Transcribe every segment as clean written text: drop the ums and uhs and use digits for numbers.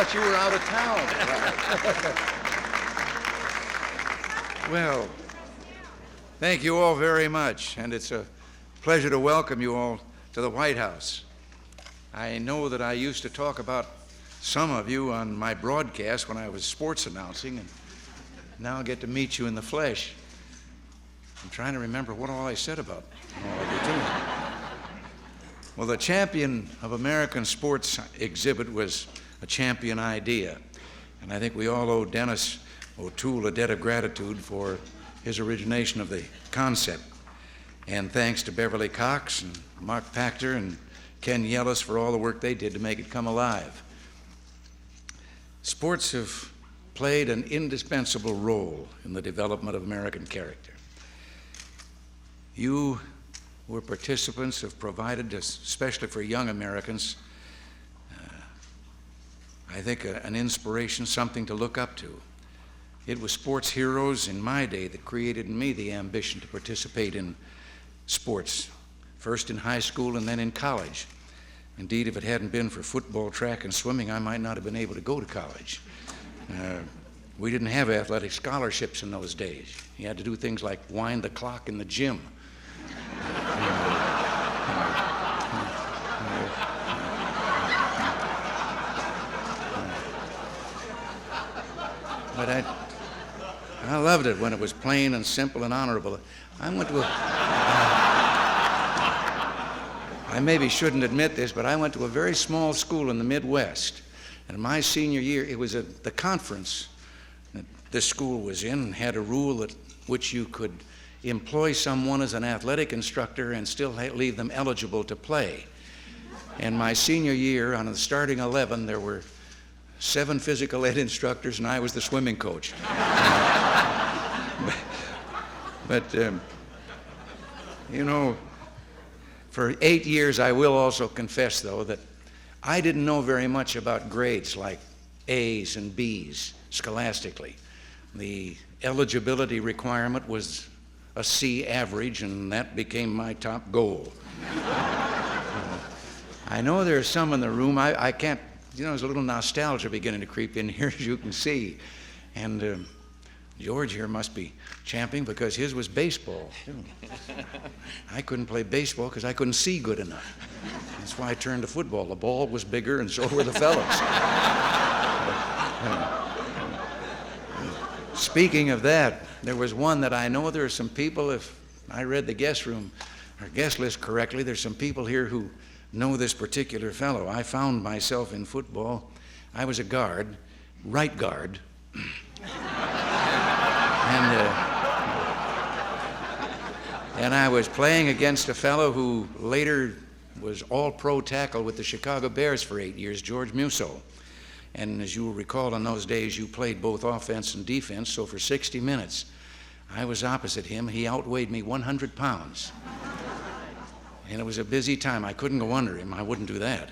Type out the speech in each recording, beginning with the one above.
thought you were out of town. Well, thank you all very much, and it's a pleasure to welcome you all to the White House. I know that I used to talk about some of you on my broadcast when I was sports announcing, and now I get to meet you in the flesh. I'm trying to remember what all I said about all of you, too. Well, the Champion of American Sports exhibit was a champion idea, and I think we all owe Dennis O'Toole a debt of gratitude for his origination of the concept. And thanks to Beverly Cox and Mark Pachter and Ken Yellis for all the work they did to make it come alive. Sports have played an indispensable role in the development of American character. You who are participants have provided, especially for young Americans, I think an inspiration, something to look up to. It was sports heroes in my day that created in me the ambition to participate in sports, first in high school and then in college. Indeed, if it hadn't been for football, track, and swimming, I might not have been able to go to college. We didn't have athletic scholarships in those days. You had to do things like wind the clock in the gym. But I loved it when it was plain and simple and honorable. I maybe shouldn't admit this, but I went to a very small school in the Midwest. And my senior year, it was the conference that this school was in had a rule that which you could employ someone as an athletic instructor and still leave them eligible to play. And my senior year, on the starting 11, there were 7 physical ed instructors, and I was the swimming coach. But you know, for 8 years, I will also confess, though, that I didn't know very much about grades like A's and B's scholastically. The eligibility requirement was a C average, and that became my top goal. I know there's some in the room. I can't, there's a little nostalgia beginning to creep in here, as you can see. And George here must be champing because his was baseball. I couldn't play baseball because I couldn't see good enough. That's why I turned to football. The ball was bigger and so were the fellows. Speaking of that, there was one that I know there are some people, if I read the guest list correctly, there's some people here who know this particular fellow. I found myself in football. I was a guard, right guard. And I was playing against a fellow who later was all-pro tackle with the Chicago Bears for 8 years, George Musso. And as you will recall, in those days, you played both offense and defense, so for 60 minutes, I was opposite him. He outweighed me 100 pounds. And it was a busy time. I couldn't go under him. I wouldn't do that.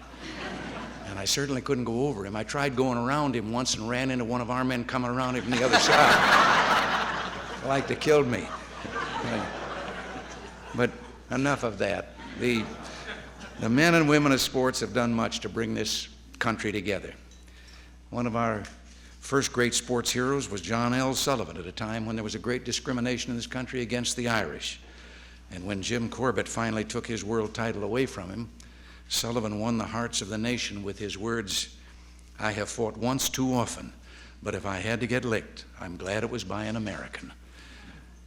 And I certainly couldn't go over him. I tried going around him once and ran into one of our men coming around him from the other side. Like to killed me. But enough of that. The men and women of sports have done much to bring this country together. One of our first great sports heroes was John L. Sullivan at a time when there was a great discrimination in this country against the Irish. And when Jim Corbett finally took his world title away from him, Sullivan won the hearts of the nation with his words, "I have fought once too often, but if I had to get licked, I'm glad it was by an American."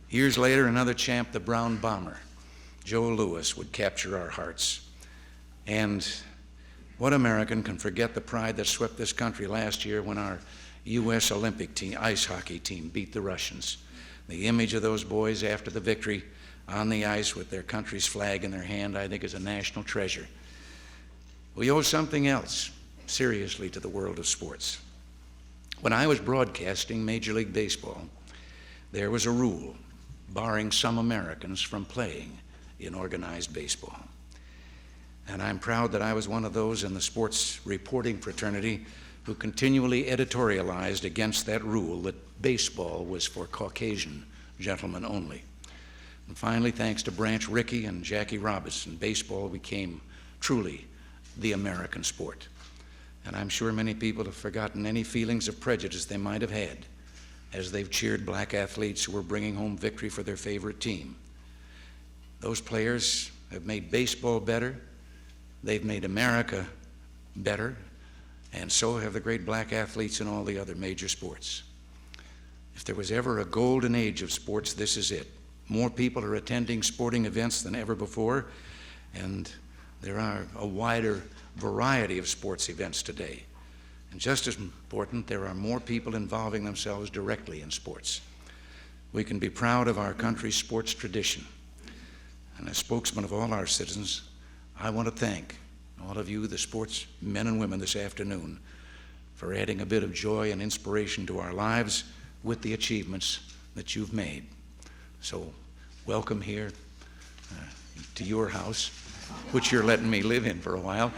Years later, another champ, the Brown Bomber, Joe Louis, would capture our hearts. And what American can forget the pride that swept this country last year when our U.S. Olympic team, ice hockey team, beat the Russians? The image of those boys after the victory on the ice with their country's flag in their hand, I think, is a national treasure. We owe something else, seriously, to the world of sports. When I was broadcasting Major League Baseball, there was a rule barring some Americans from playing in organized baseball. And I'm proud that I was one of those in the sports reporting fraternity who continually editorialized against that rule that baseball was for Caucasian gentlemen only. And finally, thanks to Branch Rickey and Jackie Robinson, baseball became truly the American sport. And I'm sure many people have forgotten any feelings of prejudice they might have had as they've cheered black athletes who were bringing home victory for their favorite team. Those players have made baseball better, they've made America better, and so have the great black athletes in all the other major sports. If there was ever a golden age of sports, this is it. More people are attending sporting events than ever before, and there are a wider variety of sports events today. And just as important, there are more people involving themselves directly in sports. We can be proud of our country's sports tradition. And as spokesman of all our citizens, I want to thank all of you, the sports men and women this afternoon, for adding a bit of joy and inspiration to our lives with the achievements that you've made. So welcome here to your house, which you're letting me live in for a while.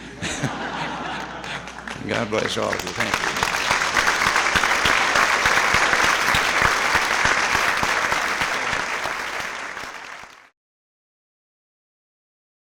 God bless all of you. Thank you.